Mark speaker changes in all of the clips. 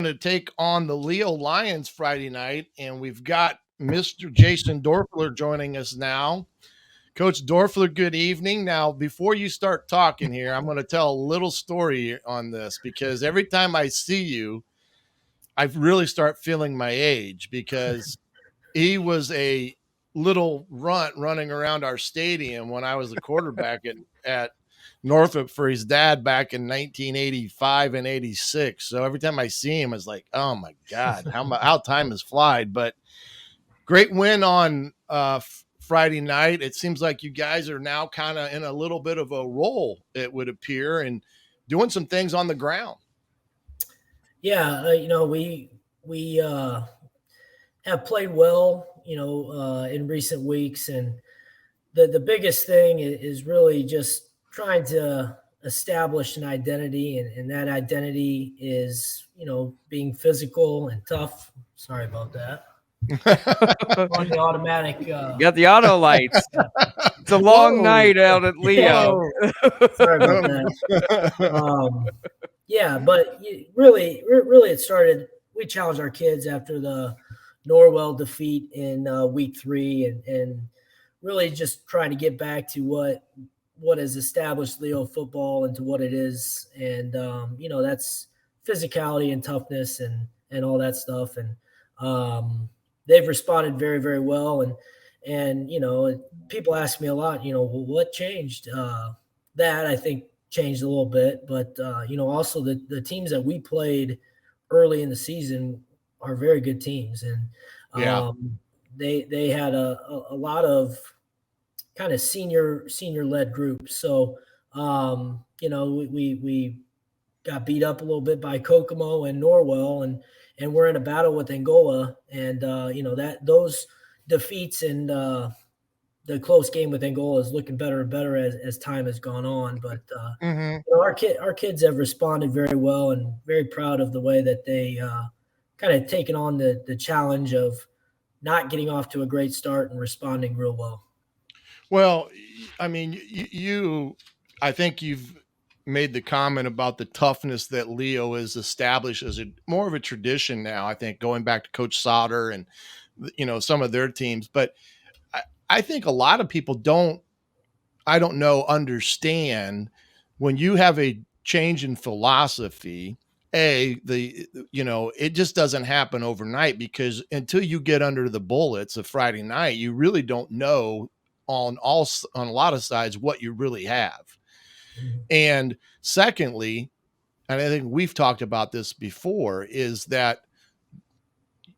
Speaker 1: to take on the Leo Lions Friday night, and we've got Mr. Jason Doerffler joining us now. Coach Doerffler, good evening. Now, before you start talking here, I'm going to tell a little story on this because every time I see you, I really start feeling my age because he was a little runt running around our stadium when I was the quarterback at Northrop for his dad back in 1985 and 86. So every time I see him, it's like, oh my God, how time has flied. But great win on Friday night. It seems like you guys are now kind of in a little bit of a roll, it would appear, and doing some things on the ground.
Speaker 2: Yeah, we have played well, in recent weeks, and the biggest thing is really just trying to establish an identity, and that identity is being physical and tough. Sorry about that. On the automatic.
Speaker 3: You got the auto lights. It's a long night out at Leo.
Speaker 2: Sorry about that. Yeah, but really, it started. We challenged our kids after the Norwell defeat in week 3, and really just trying to get back to what has established Leo football into what it is, and that's physicality and toughness and all that stuff, and they've responded very, very well, and people ask me a lot, well, what changed? That I think changed a little bit, but also the teams that we played early in the season are very good teams, and they had a lot of kind of senior led groups. So we got beat up a little bit by Kokomo and Norwell, and we're in a battle with Angola, and that those defeats and the close game with Angola is looking better and better as time has gone on. But our kids have responded very well, and very proud of the way that they kind of taken on the challenge of not getting off to a great start and responding real well.
Speaker 1: Well, I mean, I think you've made the comment about the toughness that Leo has established as more of a tradition now, I think, going back to Coach Sauter and, some of their teams. But I think a lot of people understand when you have a change in philosophy, it just doesn't happen overnight, because until you get under the bullets of Friday night, you really don't know on a lot of sides what you really have. And secondly, and I think we've talked about this before, is that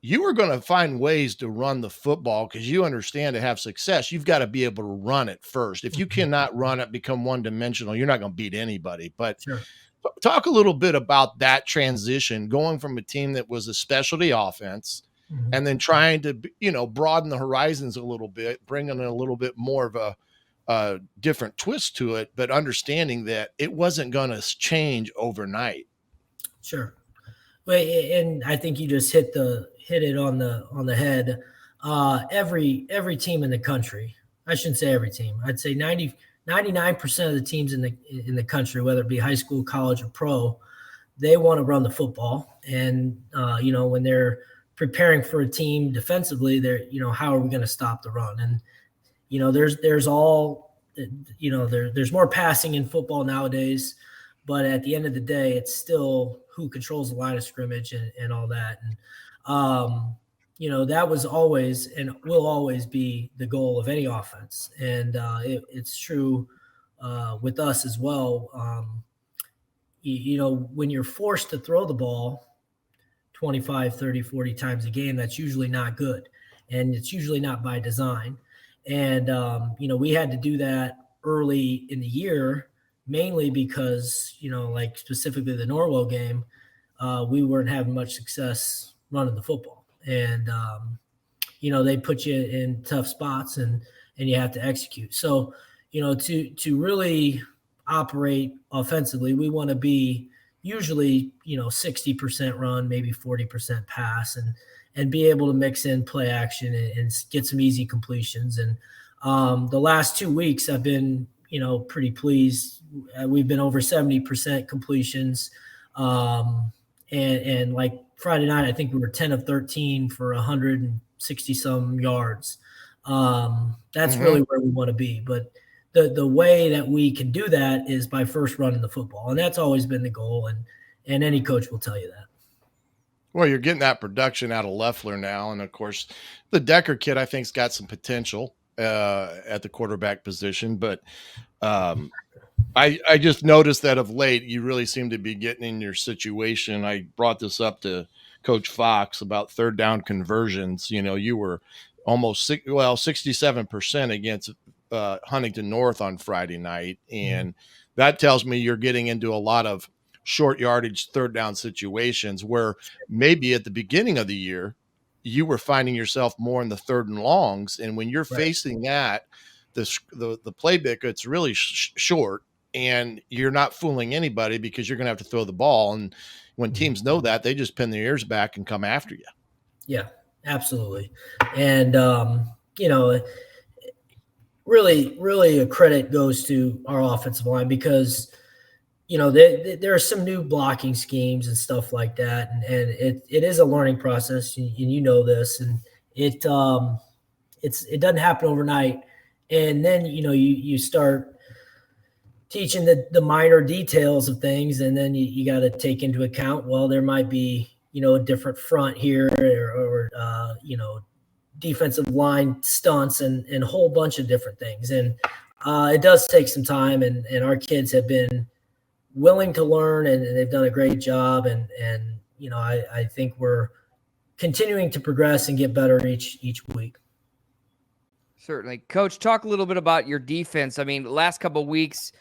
Speaker 1: you are going to find ways to run the football, because you understand to have success, you've got to be able to run it first. If you cannot run it, become one-dimensional, you're not going to beat anybody. But sure. Talk a little bit about that transition, going from a team that was a specialty offense and then trying to, broaden the horizons a little bit, bringing a little bit more of a different twist to it, but understanding that it wasn't going to change overnight.
Speaker 2: Sure. Well, and I think you just hit it on the head. Every team in the country, I shouldn't say every team, I'd say 99% of the teams in the country, whether it be high school, college, or pro, they want to run the football. And when they're preparing for a team defensively, they're how are we going to stop the run? And there's more passing in football nowadays, but at the end of the day, it's still who controls the line of scrimmage and all that. And that was always and will always be the goal of any offense. And it's true with us as well. When you're forced to throw the ball 25, 30, 40 times a game, that's usually not good. And it's usually not by design. And, we had to do that early in the year, mainly because, like specifically the Norwell game, we weren't having much success running the football. And, they put you in tough spots and you have to execute. So, to really operate offensively, we want to be usually, 60% run, maybe 40% pass, and be able to mix in play action and get some easy completions. And the last 2 weeks I've been, pretty pleased. We've been over 70% completions. And like Friday night, I think we were 10 of 13 for 160 some yards. That's really where we want to be. But the way that we can do that is by first running the football. And that's always been the goal. And any coach will tell you that.
Speaker 1: Well, you're getting that production out of Doerffler now. And of course, the Decker kid, I think, has got some potential at the quarterback position. But I just noticed that of late, you really seem to be getting in your situation. I brought this up to Coach Fox about third down conversions. You were almost 67% against Huntington North on Friday night. And that tells me you're getting into a lot of short yardage third down situations where maybe at the beginning of the year, you were finding yourself more in the third and longs. And when you're facing that, the playbook, it's really short, and you're not fooling anybody because you're going to have to throw the ball. And when teams know that, they just pin their ears back and come after you.
Speaker 2: Yeah, absolutely. And, really a credit goes to our offensive line because, there are some new blocking schemes and stuff like that. And it is a learning process, and you know this, and it doesn't happen overnight. And then, you start teaching the minor details of things. And then you got to take into account, well, there might be, a different front here or defensive line stunts and a whole bunch of different things. And it does take some time, and our kids have been willing to learn, and they've done a great job. And I think we're continuing to progress and get better each week.
Speaker 3: Certainly. Coach, talk a little bit about your defense. I mean, the last couple of weeks,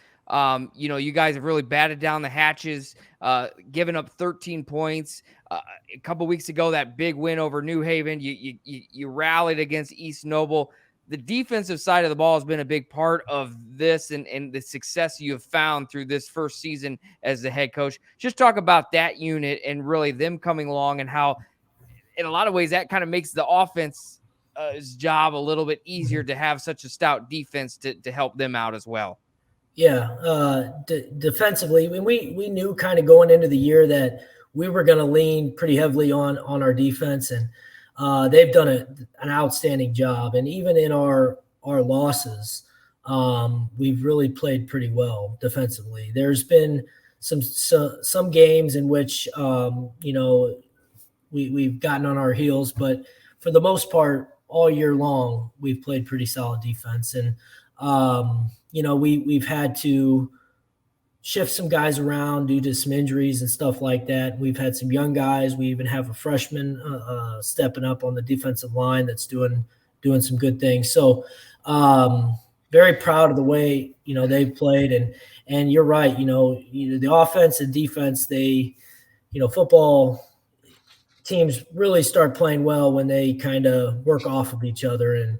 Speaker 3: you guys have really batted down the hatches, given up 13 points. A couple of weeks ago, that big win over New Haven, you rallied against East Noble. The defensive side of the ball has been a big part of this and the success you have found through this first season as the head coach. Just talk about that unit and really them coming along and how, in a lot of ways, that kind of makes the offense job a little bit easier to have such a stout defense to help them out as well.
Speaker 2: Yeah. Defensively, we knew kind of going into the year that we were going to lean pretty heavily on our defense, and they've done an outstanding job. And even in our losses, we've really played pretty well defensively. There's been some games in which, we've gotten on our heels, but for the most part, all year long, we've played pretty solid defense. And, we've had to shift some guys around due to some injuries and stuff like that. We've had some young guys. We even have a freshman stepping up on the defensive line that's doing some good things. So very proud of the way, they've played. And you're right, the offense and defense, football teams really start playing well when they kind of work off of each other, and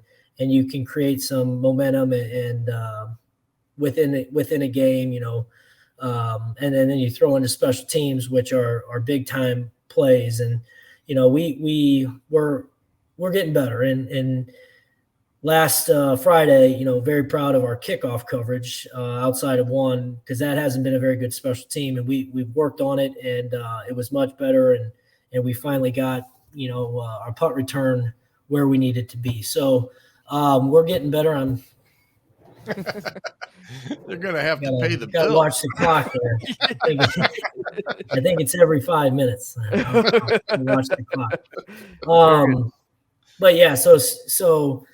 Speaker 2: you can create some momentum and within a game, and then you throw into special teams, which are big time plays. And, we're getting better. And last Friday, very proud of our kickoff coverage outside of one, because that hasn't been a very good special team. And we've worked on it, and it was much better. And we finally got, our punt return where we needed to be. So we're getting better.
Speaker 1: They're going to have to pay the bill.
Speaker 2: Watch the clock there. I think it's every 5 minutes. I'll watch the clock. But yeah, so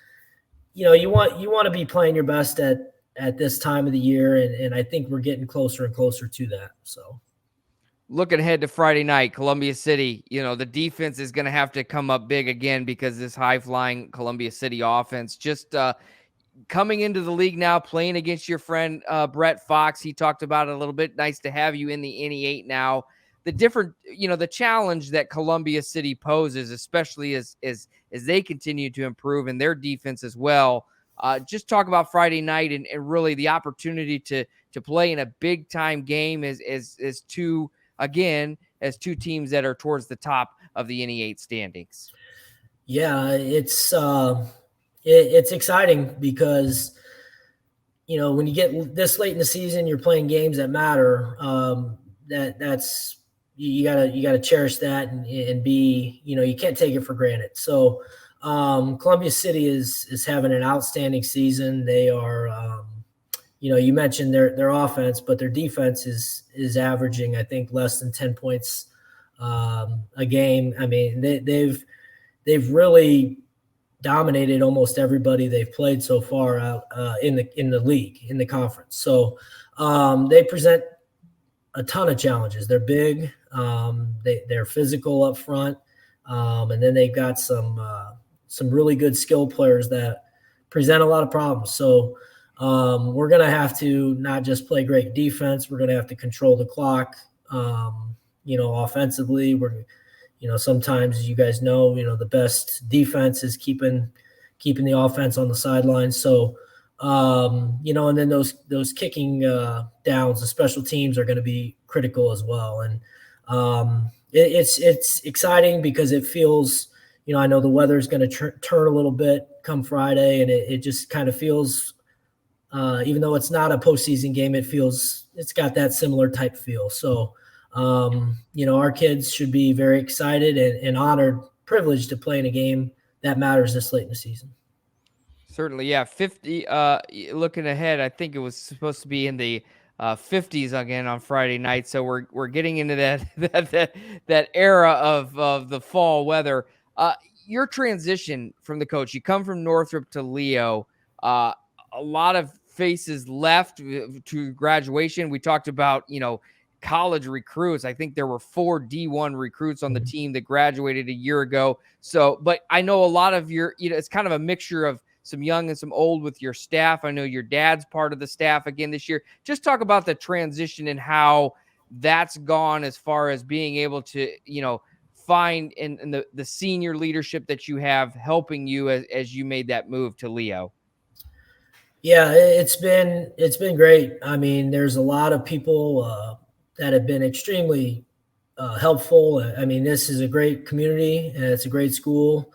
Speaker 2: you want to be playing your best at this time of the year, and I think we're getting closer and closer to that. So.
Speaker 3: Looking ahead to Friday night, Columbia City, the defense is going to have to come up big again because this high-flying Columbia City offense just coming into the league now, playing against your friend Brett Fox. He talked about it a little bit. Nice to have you in the NE8 now. The different, the challenge that Columbia City poses, especially as they continue to improve in their defense as well. Just talk about Friday night and really the opportunity to play in a big-time game as two teams that are towards the top of the NE8 standings.
Speaker 2: Yeah, it's exciting because, when you get this late in the season, you're playing games that matter. That's you gotta cherish that and be, you can't take it for granted. So Columbia City is having an outstanding season. They are, you mentioned their offense, but their defense is averaging, I think, less than 10 points a game. I mean, they've really dominated almost everybody they've played so far out in the league, in the conference. So they present a ton of challenges. They're big. They're physical up front, and then they've got some really good skill players that present a lot of problems. So we're going to have to not just play great defense. We're going to have to control the clock. Offensively, sometimes you guys know, the best defense is keeping the offense on the sidelines. So, and then those kicking downs, the special teams are going to be critical as well. And it's exciting because it feels, I know the weather is going to turn a little bit come Friday, and it just kind of feels, even though it's not a postseason game, it's got that similar type feel. So, our kids should be very excited and honored, privileged to play in a game that matters this late in the season.
Speaker 3: Certainly, yeah. 50. Looking ahead, I think it was supposed to be in the 50s again on Friday night. So we're getting into that era of the fall weather. Your transition from the coach, you come from Northrop to Leo. A lot of faces left to graduation. We talked about college recruits. I think there were 4 D1 recruits on the team that graduated a year ago. So, but I know a lot of your, it's kind of a mixture of some young and some old with your staff. I know your dad's part of the staff again this year. Just talk about the transition and how that's gone as far as being able to, find in the senior leadership that you have helping you as you made that move to Leo.
Speaker 2: Yeah, it's been great. I mean, there's a lot of people that have been extremely helpful. I mean, this is a great community and it's a great school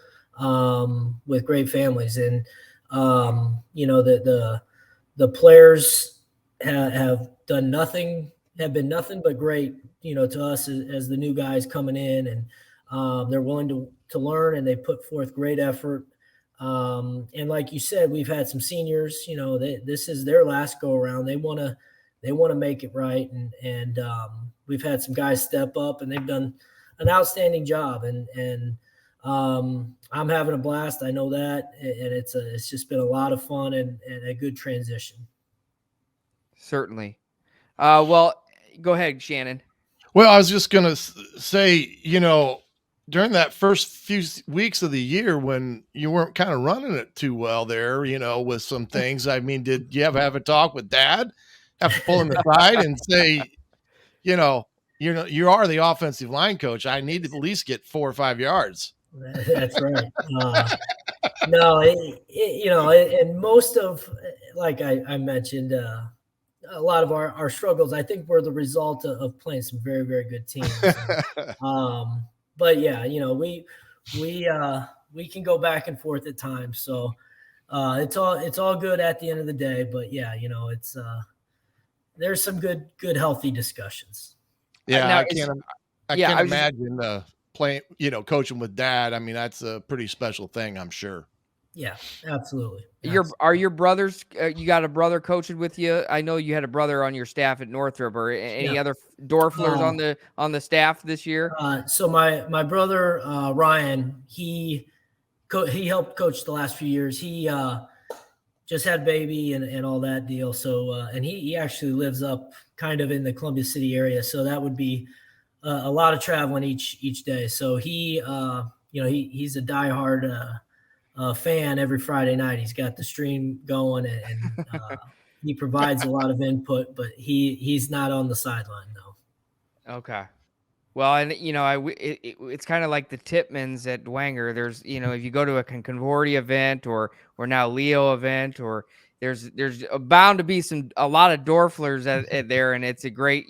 Speaker 2: with great families. And, the players have done have been nothing but great, to us as the new guys coming in, and they're willing to learn, and they put forth great effort. And like you said, we've had some seniors, this is their last go around. They want to make it right. And we've had some guys step up, and they've done an outstanding job. And I'm having a blast. I know that. And it's just been a lot of fun and a good transition.
Speaker 3: Certainly. Well, go ahead, Shannon.
Speaker 1: Well, I was just going to say, during that first few weeks of the year when you weren't kind of running it too well there, with some things, I mean, did you ever have a talk with Dad? Have to pull him aside and say, you are the offensive line coach. I need to at least get 4 or 5 yards.
Speaker 2: That's right. No, and most of, like I mentioned, a lot of our struggles, I think, were the result of playing some very, very good teams. But yeah, we can go back and forth at times. So it's all good at the end of the day. But yeah, it's there's some good healthy discussions.
Speaker 1: Yeah, I can't imagine playing, coaching with Dad. I mean, that's a pretty special thing, I'm sure.
Speaker 2: Yeah, absolutely.
Speaker 3: Are your brothers? You got a brother coaching with you? I know you had a brother on your staff at Northrop, or any other Doerfflers on the staff this year.
Speaker 2: So my brother Ryan, he helped coach the last few years. He just had baby and all that deal. So and he actually lives up kind of in the Columbia City area. So that would be a lot of traveling each day. So he he's a diehard fan every Friday night. He's got the stream going, and he provides a lot of input, but he's not on the sideline though.
Speaker 3: Okay. Well, and it's kind of like the Tipmans at Dwenger. There's, if you go to a Concordia event or now Leo event, or there's bound to be a lot of Doerfflers at there, and it's a great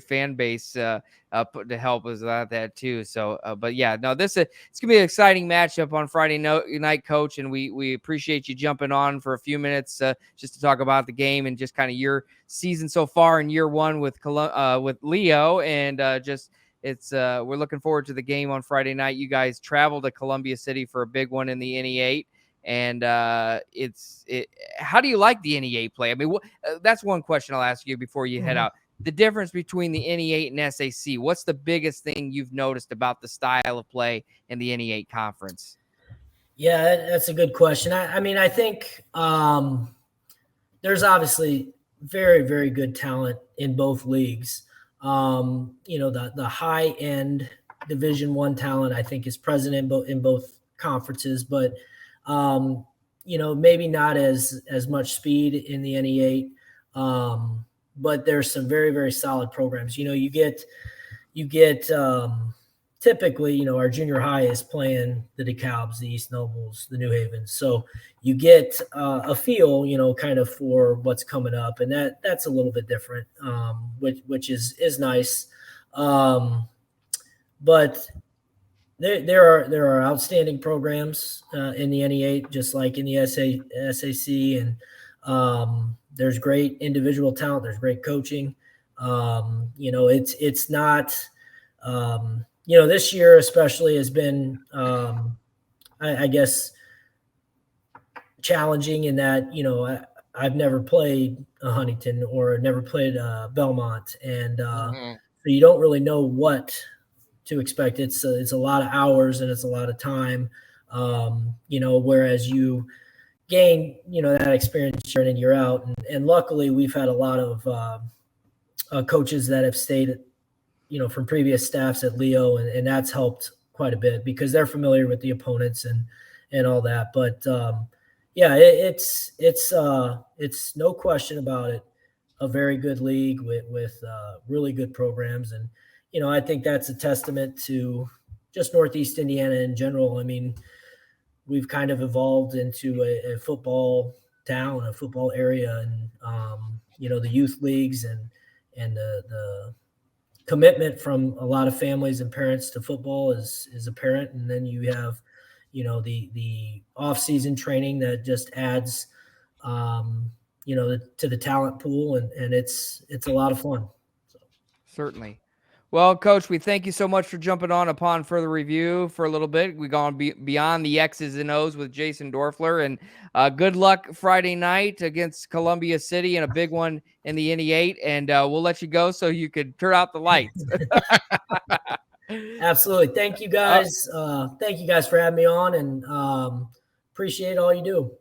Speaker 3: fan base to help us out that too. So, but yeah, no, it's gonna be an exciting matchup on Friday night, Coach, and we appreciate you jumping on for a few minutes just to talk about the game and just kind of your season so far in year one with Leo, and we're looking forward to the game on Friday night. You guys travel to Columbia City for a big one in the NE8. And how do you like the NE8 play? I mean, that's one question I'll ask you before you head out. The difference between the NE8 and SAC. What's the biggest thing you've noticed about the style of play in the NE8 conference?
Speaker 2: Yeah, that's a good question. I mean, I think there's obviously very, very good talent in both leagues. The high end Division I talent, I think, is present in both conferences, but maybe not as much speed in the NE8. But there's some very, very solid programs. You get typically, our junior high is playing the DeKalbs, the East Nobles, the New Havens. So you get a feel, kind of for what's coming up, and that's a little bit different, which is nice. But there are outstanding programs in the NE8, just like in the SAC, and there's great individual talent. There's great coaching. It's not. This year especially has been, I guess, challenging in that, I've never played a Huntington or never played Belmont. And so you don't really know what to expect. It's a lot of hours and it's a lot of time, whereas you gain, that experience year in and year out. And luckily we've had a lot of coaches that have stayed from previous staffs at Leo, and that's helped quite a bit because they're familiar with the opponents and all that. But it's no question about it, a very good league with really good programs. And, I think that's a testament to just Northeast Indiana in general. I mean, we've kind of evolved into a football town, a football area, and, the youth leagues and the commitment from a lot of families and parents to football is apparent. And then you have, the off-season training that just adds, to the talent pool, and it's a lot of fun. So.
Speaker 3: Certainly. Well, Coach, we thank you so much for jumping on upon further review for a little bit. We've gone beyond the X's and O's with Jason Doerffler, and good luck Friday night against Columbia City and a big one in the NE8. And we'll let you go so you could turn out the lights.
Speaker 2: Absolutely. Thank you guys. Thank you guys for having me on, and appreciate all you do.